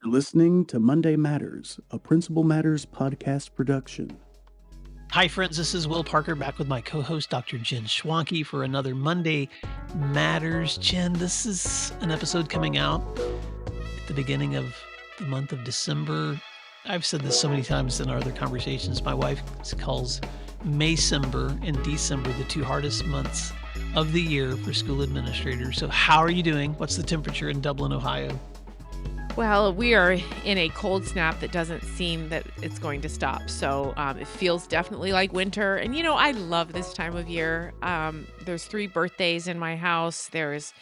You're listening to Monday Matters, a Principal Matters podcast production. Hi, friends. This is Will Parker back with my co host, Dr. Jen Schwanke, for another Monday Matters. Jen, this is an episode coming out at the beginning of the month of December. I've said this so many times in our other conversations. My wife calls Maycember and December the two hardest months of the year for school administrators. So, how are you doing? What's the temperature in Dublin, Ohio? Well, we are in a cold snap that doesn't seem that it's going to stop. So it feels definitely like winter. And, I love this time of year. There's 3 birthdays in my house. There's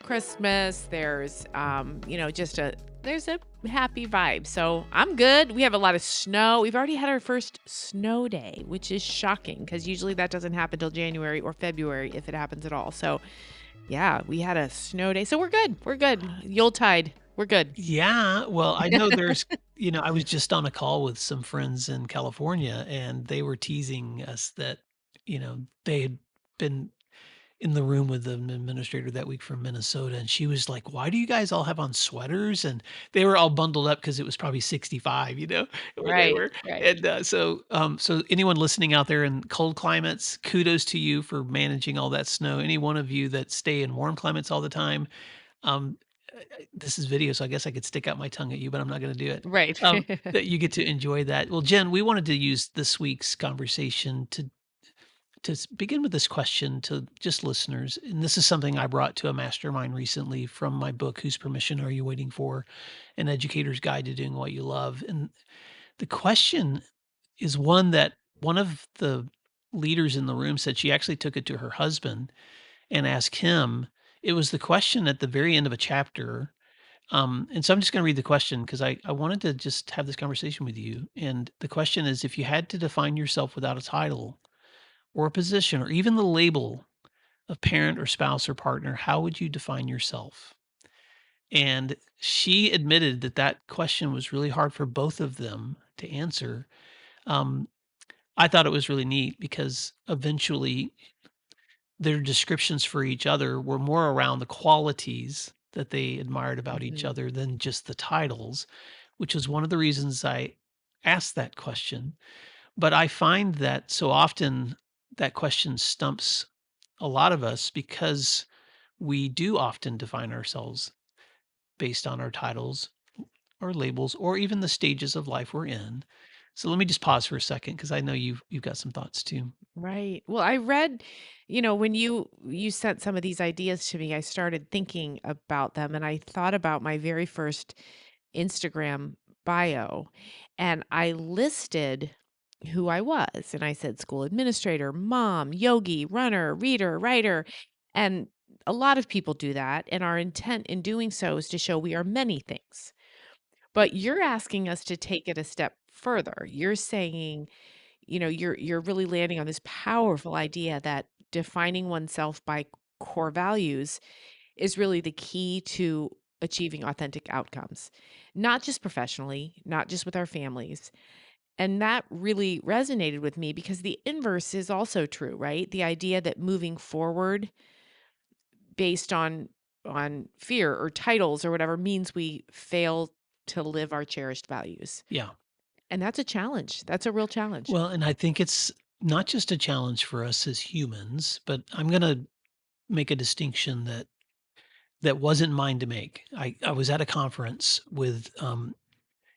Christmas. There's, there's a happy vibe. So I'm good. We have a lot of snow. We've already had our first snow day, which is shocking because usually that doesn't happen till January or February if it happens at all. So yeah, we had a snow day. So we're good. We're good. Yuletide. We're good. Yeah, well, I know I was just on a call with some friends in California, and they were teasing us that, they had been in the room with an administrator that week from Minnesota, and she was like, "Why do you guys all have on sweaters?" And they were all bundled up because it was probably 65, where they Right, were. right. And so anyone listening out there in cold climates, kudos to you for managing all that snow. Any one of you that stay in warm climates all the time, um, this is video, so I guess I could stick out my tongue at you, but I'm not gonna do it. Right. That you get to enjoy that. Well, Jen, we wanted to use this week's conversation to begin with this question to just listeners, and this is something I brought to a mastermind recently from my book, Whose Permission Are You Waiting For? An Educator's Guide to Doing What You Love. And the question is one that one of the leaders in the room said she actually took it to her husband and asked him. It was the question at the very end of a chapter, and so I'm just going to read the question because I wanted to just have this conversation with you. And the question is, if you had to define yourself without a title or a position or even the label of parent or spouse or partner, how would you define yourself? And she admitted that that question was really hard for both of them to answer. Um, I thought it was really neat because eventually their descriptions for each other were more around the qualities that they admired about each Mhm. other than just the titles, which is one of the reasons I asked that question. But I find that so often that question stumps a lot of us because we do often define ourselves based on our titles or labels or even the stages of life we're in. So let me just pause for a second because I know you've got some thoughts too. Right. Well, I read, when you sent some of these ideas to me, I started thinking about them and I thought about my very first Instagram bio and I listed who I was and I said school administrator, mom, yogi, runner, reader, writer. And a lot of people do that and our intent in doing so is to show we are many things. But you're asking us to take it a step further. You're saying, you're really landing on this powerful idea that defining oneself by core values is really the key to achieving authentic outcomes, not just professionally, not just with our families. And that really resonated with me because the inverse is also true, right? The idea that moving forward based on fear or titles or whatever means we fail to live our cherished values. Yeah. And that's a challenge. That's a real challenge. Well, and I think it's not just a challenge for us as humans, but I'm going to make a distinction that wasn't mine to make. I was at a conference with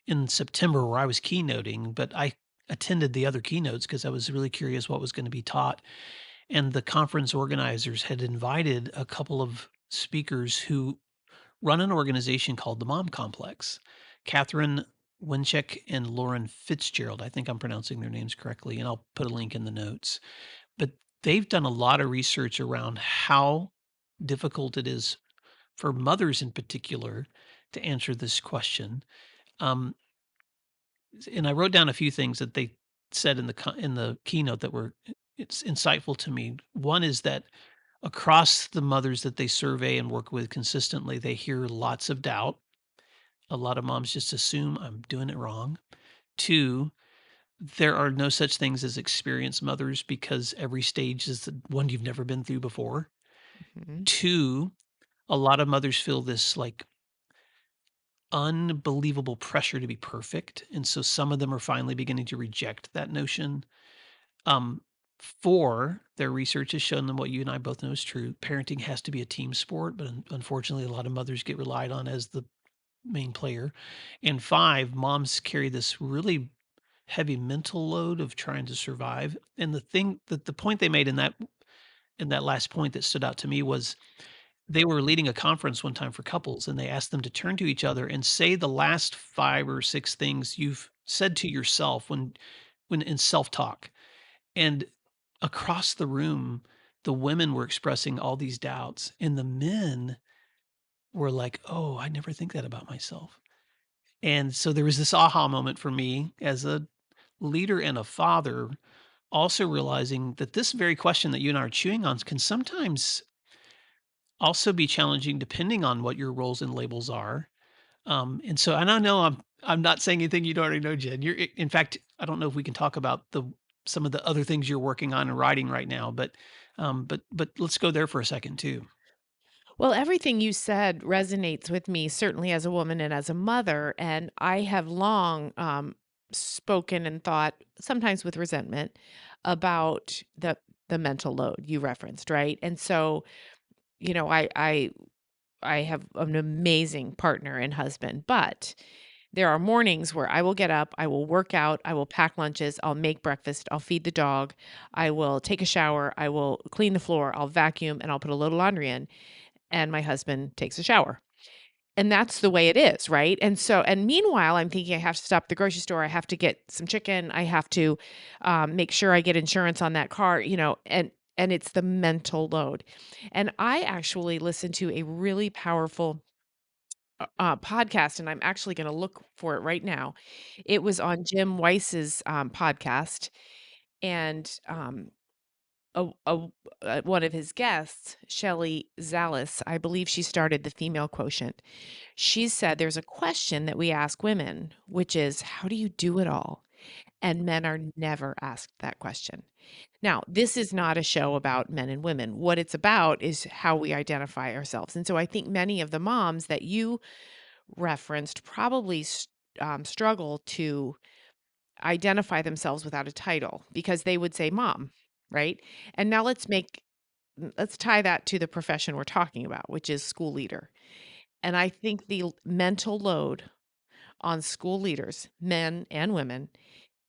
in September where I was keynoting, but I attended the other keynotes because I was really curious what was going to be taught. And the conference organizers had invited a couple of speakers who run an organization called the Mom Complex. Catherine Winchek and Lauren Fitzgerald. I think I'm pronouncing their names correctly, and I'll put a link in the notes. But they've done a lot of research around how difficult it is for mothers in particular to answer this question. Um, and I wrote down a few things that they said in the keynote that were it's insightful to me. One is that across the mothers that they survey and work with consistently, they hear lots of doubt. A lot of moms just assume I'm doing it wrong. Two, there are no such things as experienced mothers because every stage is the one you've never been through before. Mhm. Two, a lot of mothers feel this like unbelievable pressure to be perfect, and so some of them are finally beginning to reject that notion. Um, 4, their research has shown them what you and I both know is true. Parenting has to be a team sport, but unfortunately, a lot of mothers get relied on as the main player. And 5, moms carry this really heavy mental load of trying to survive. And the point they made in that last point that stood out to me was they were leading a conference one time for couples, and they asked them to turn to each other and say the last 5 or 6 things you've said to yourself when in self-talk. And across the room, the women were expressing all these doubts, and the men were like, "Oh, I never think that about myself." And so there was this aha moment for me as a leader and a father, also realizing that this very question that you and I are chewing on can sometimes also be challenging depending on what your roles and labels are. And I know I'm not saying anything you don't already know, Jen. In fact, I don't know if we can talk about the some of the other things you're working on and writing right now, but let's go there for a second too. Well, everything you said resonates with me, certainly as a woman and as a mother. And I have long spoken and thought, sometimes with resentment, about the mental load you referenced, right? And so, you know, I have an amazing partner and husband, but there are mornings where I will get up, I will work out, I will pack lunches, I'll make breakfast, I'll feed the dog, I will take a shower, I will clean the floor, I'll vacuum, and I'll put a little laundry in, and my husband takes a shower. And that's the way it is, right? And so, and meanwhile, I'm thinking I have to stop at the grocery store. I have to get some chicken. I have to make sure I get insurance on that car, and it's the mental load. And I actually listened to a really powerful podcast, and I'm actually going to look for it right now. It was on Jim Weiss's podcast, and one of his guests, Shelley Zalis, I believe she started the Female Quotient. She said there's a question that we ask women, which is, how do you do it all? And men are never asked that question. Now, this is not a show about men and women. What it's about is how we identify ourselves. And so I think many of the moms that you referenced probably struggle to identify themselves without a title because they would say mom, right? And now let's tie that to the profession we're talking about, which is school leader. And I think the mental load on school leaders, men and women,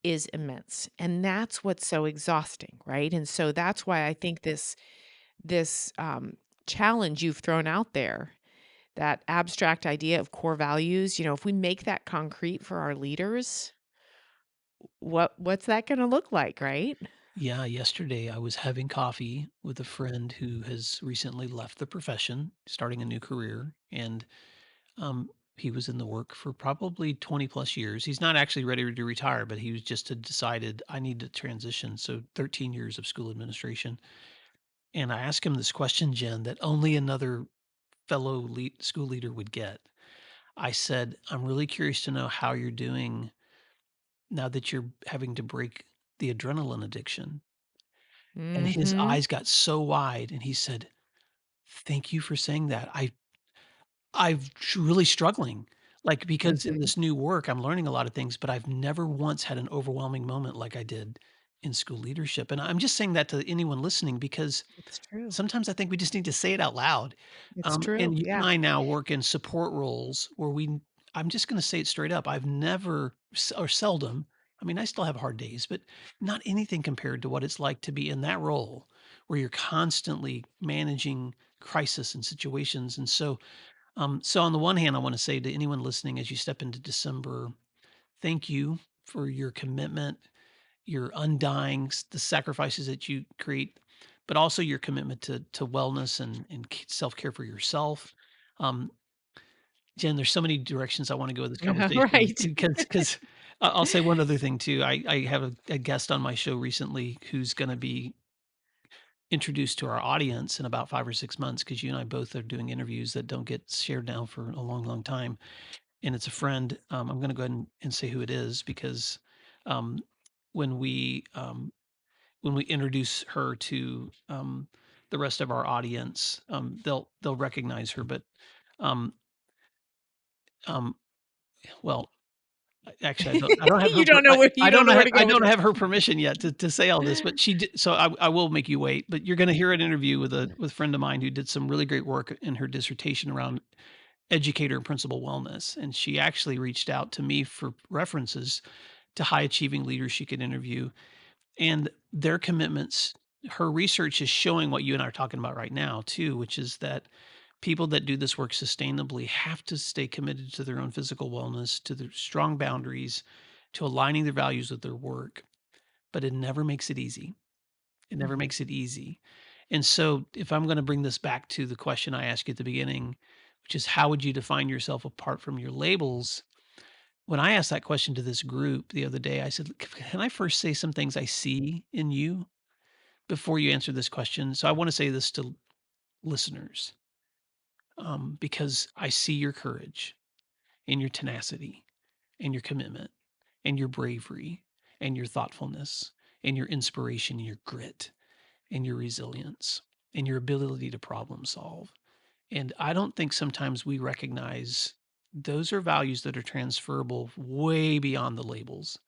is immense. And that's what's so exhausting, right? And so that's why I think this challenge you've thrown out there, that abstract idea of core values, if we make that concrete for our leaders, what's that going to look like, right? Yeah, yesterday I was having coffee with a friend who has recently left the profession, starting a new career, and he was in the work for probably 20 plus years. He's not actually ready to retire, but he was just had decided I need to transition. So 13 years of school administration. And I asked him this question, Jen, that only another fellow school leader would get. I said, I'm really curious to know how you're doing now that you're having to break the adrenaline addiction. And his Mhm. eyes got so wide and he said, "Thank you for saying that. Really struggling, like, because in Mhm. this new work, I'm learning a lot of things, but I've never once had an overwhelming moment like I did in school leadership." And I'm just saying that to anyone listening because It's true. sometimes I think we just need to say it out loud. It's true. And you and Yeah. I now work in support roles where I'm just gonna say it straight up. I've never or seldom, I mean, I still have hard days, but not anything compared to what it's like to be in that role where you're constantly managing crisis and situations. And so on the one hand, I want to say to anyone listening as you step into December, thank you for your commitment, your undying, the sacrifices that you create, but also your commitment to wellness and self care for yourself. Um, Jen, there's so many directions I want to go with this conversation Right. because I'll say one other thing too. I have a guest on my show recently who's going to be introduced to our audience in about 5 or 6 months because you and I both are doing interviews that don't get shared now for a long, long time. And it's a friend. I'm going to go ahead and say who it is because um, when we um, when we introduce her to the rest of our audience, they'll recognize her. But um, um, well, actually, I don't have her You don't know where you don't know where to I go with don't this. have her permission yet to say all this, but she did so I will make you wait, but you're gonna hear an interview with a friend of mine who did some really great work in her dissertation around educator and principal wellness, and she actually reached out to me for references to high achieving leaders she could interview, and their commitments her research is showing what you and I are talking about right now too, which is that people that do this work sustainably have to stay committed to their own physical wellness, to their strong boundaries, to aligning their values with their work. But it never makes it easy. It never Mhm, makes it easy. And so, if I'm going to bring this back to the question I asked you at the beginning, which is how would you define yourself apart from your labels? When I asked that question to this group the other day, I said, Can I first say some things I see in you before you answer this question?" So, I want to say this to listeners because I see your courage and your tenacity and your commitment and your bravery and your thoughtfulness and your inspiration and your grit and your resilience and your ability to problem solve. And I don't think sometimes we recognize those are values that are transferable way beyond the labels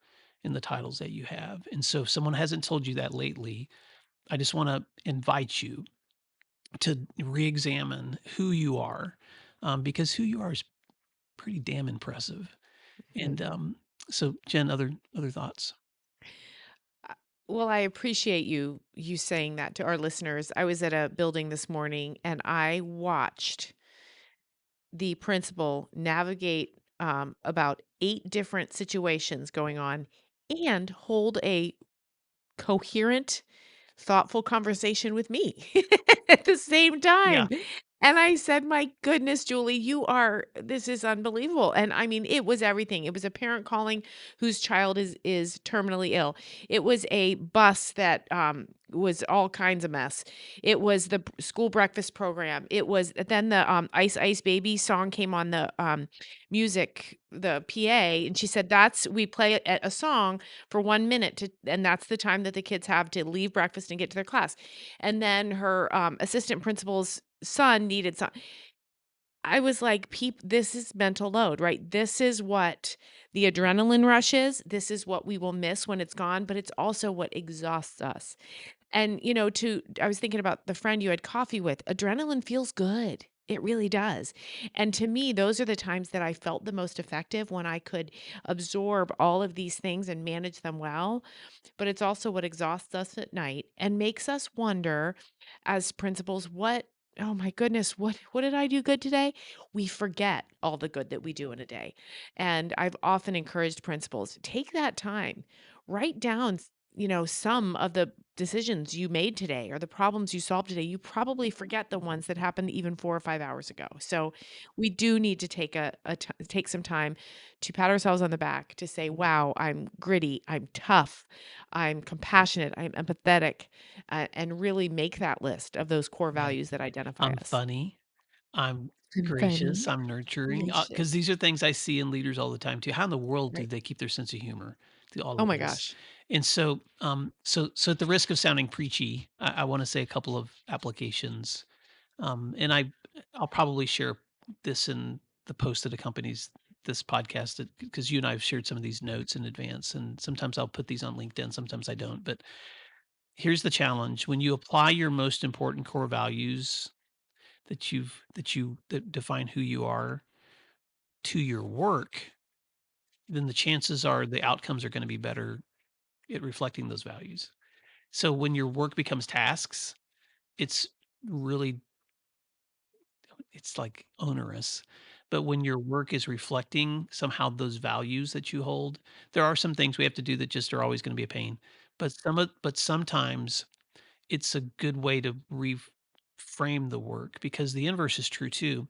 and the titles that you have. And so if someone hasn't told you that lately, I just want to invite you to re-examine who you are, because who you are is pretty damn impressive. mhm. And so, Jen, other thoughts? Uh, well, I appreciate you saying that to our listeners. I was at a building this morning and I watched the principal navigate about 8 different situations going on and hold a coherent, thoughtful conversation with me at the same Yeah, time. And I said, "My goodness, Julie, this is unbelievable." And I mean, it was everything. It was a parent calling whose child is terminally ill. It was a bus that was all kinds of mess. It was the school breakfast program. It was then the Ice Ice Baby song came on the music, the PA, and she said that's we play a song for 1 minute and that's the time that the kids have to leave breakfast and get to their class. And then her assistant principal's son needed some. I was like, this is mental load, right? This is what the adrenaline rush is. This is what we will miss when it's gone, but it's also what exhausts us. And, I was thinking about the friend you had coffee with. Adrenaline feels good. It really does. And to me, those are the times that I felt the most effective when I could absorb all of these things and manage them well. But it's also what exhausts us at night and makes us wonder as principals, oh my goodness, what did I do good today? We forget all the good that we do in a day. And I've often encouraged principals, take that time, write down some of the decisions you made today or the problems you solved today. You probably forget the ones that happened even 4 or 5 hours ago. So we do need to take some time to pat ourselves on the back to say, wow, I'm gritty, I'm tough, I'm compassionate, I'm empathetic, and really make that list of those core right. values that identify I'm us. funny. I'm I'm gracious. funny, I'm nurturing. Because gracious. these are things I see in leaders all the time too. How in the world do Right. they keep their sense of humor through all Oh of my this? gosh. And so, so at the risk of sounding preachy, I want to say a couple of applications. And I'll probably share this in the post that accompanies this podcast because you and I have shared some of these notes in advance, and sometimes I'll put these on LinkedIn, sometimes I don't. But here's the challenge: when you apply your most important core values that define who you are to your work, then the chances are the outcomes are going to be better at reflecting those values. So when your work becomes tasks, it's really it's like onerous. But when your work is reflecting somehow those values that you hold, there are some things we have to do that just are always going to be a pain. But sometimes it's a good way to reframe the work because the inverse is true too.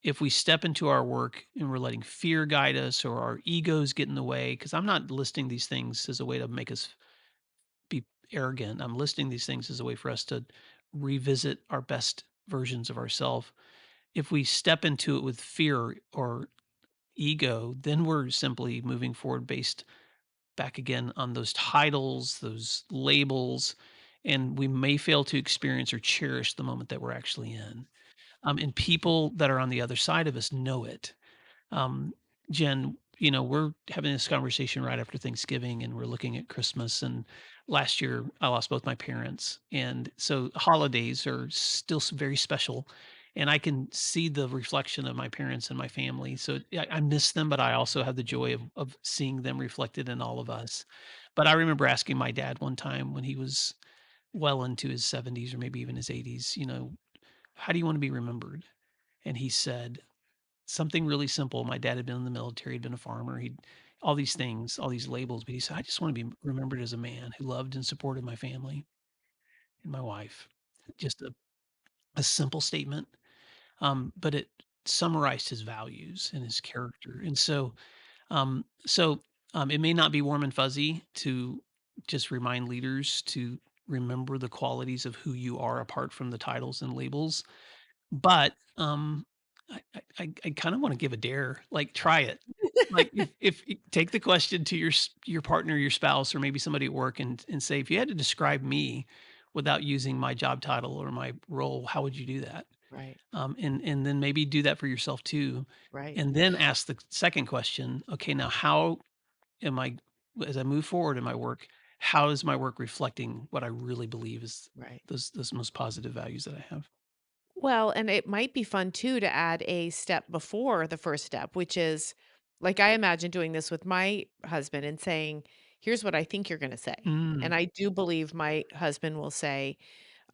If we step into our work and we're letting fear guide us or our egos get in the way, because I'm not listing these things as a way to make us be arrogant. I'm listing these things as a way for us to revisit our best versions of ourselves. If we step into it with fear or ego, then we're simply moving forward based back again on those titles, those labels, and we may fail to experience or cherish the moment that we're actually in. And people that are on the other side of us know it. Um, Jen, we're having this conversation right after Thanksgiving and we're looking at Christmas. And last year I lost both my parents. And so holidays are still very special. And I can see the reflection of my parents and my family. So I miss them, but I also have the joy of seeing them reflected in all of us. But I remember asking my dad one time when he was well into his 70s or maybe even his 80s, how do you want to be remembered? And he said, something really simple. My dad had been in the military, he'd been a farmer, he'd all these things, all these labels, but he said, "I just want to be remembered as a man who loved and supported my family and my wife." Just a simple statement, but it summarized his values and his character. And it may not be warm and fuzzy to just remind leaders to remember the qualities of who you are apart from the titles and labels. But, I kinda wanna give a dare, like, try it. Like, if you take the question to your partner, your spouse, or maybe somebody at work and say, "If you had to describe me without using my job title or my role, how would you do that?" Right. And then maybe do that for yourself too, Right. and then ask the second question, "Okay, now how am I as I move forward in my work, how is my work reflecting what I really believe is Right. those most positive values that I have?" Well, and it might be fun too to add a step before the first step, which is like I imagine doing this with my husband and saying, here's what I think you're going to say. Mm, And I do believe my husband will say,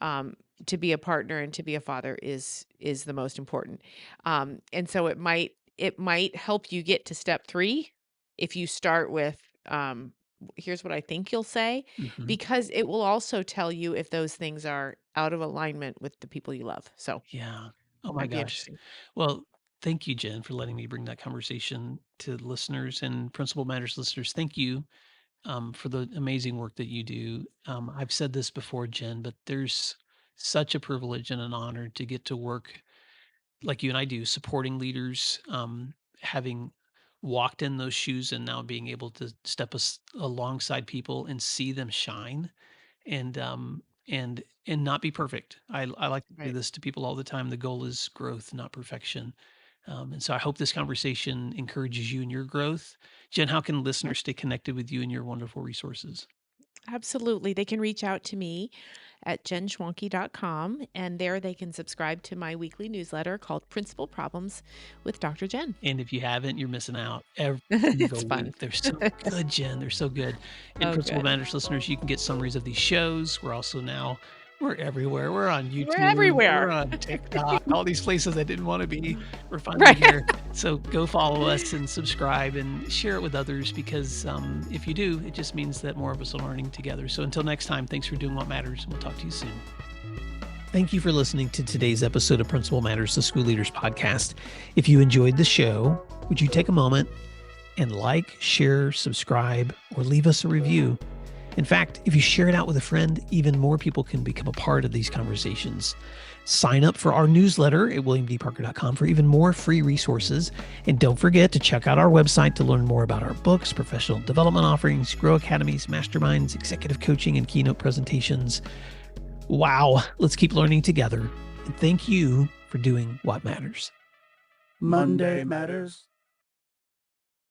um, to be a partner and to be a father is the most important. And so it might help you get to step 3 if you start with here's what I think you'll say, mhm. because it will also tell you if those things are out of alignment with the people you love. So Yeah. Oh my might be gosh. interesting. Well, thank you, Jen, for letting me bring that conversation to the listeners and Principal Matters listeners. Thank you for the amazing work that you do. I've said this before, Jen, but there's such a privilege and an honor to get to work like you and I do, supporting leaders, having walked in those shoes and now being able to step alongside people and see them shine and not be perfect. I like to do Right. this to people all the time. The goal is growth, not perfection. And so I hope this conversation encourages you in your growth. Jen, how can Yep. listeners stay connected with you and your wonderful resources? Absolutely. They can reach out to me at jenschwanke.com, and there they can subscribe to my weekly newsletter called Principal Problems with Dr. Jen. And if you haven't, you're missing out every It's single fun. week. They're so good, Jen. They're so good. And Oh, Principal good. Matters listeners, you can get summaries of these shows. We're everywhere. We're on We're YouTube. We're everywhere. on TikTok, all these places I didn't want to be. We're finally Right. there. So go follow us and subscribe and share it with others because if you do, it just means that more of us are learning together. So until next time, thanks for doing what matters. We'll talk to you soon. Thank you for listening to today's episode of Principal Matters, the School Leaders Podcast. If you enjoyed the show, would you take a moment and like, share, subscribe, or leave us a review? In fact, if you share it out with a friend, even more people can become a part of these conversations. Sign up for our newsletter at williamdparker.com for even more free resources. And don't forget to check out our website to learn more about our books, professional development offerings, Grow Academies, masterminds, executive coaching, and keynote presentations. Wow, let's keep learning together. And thank you for doing what matters. Monday Matters.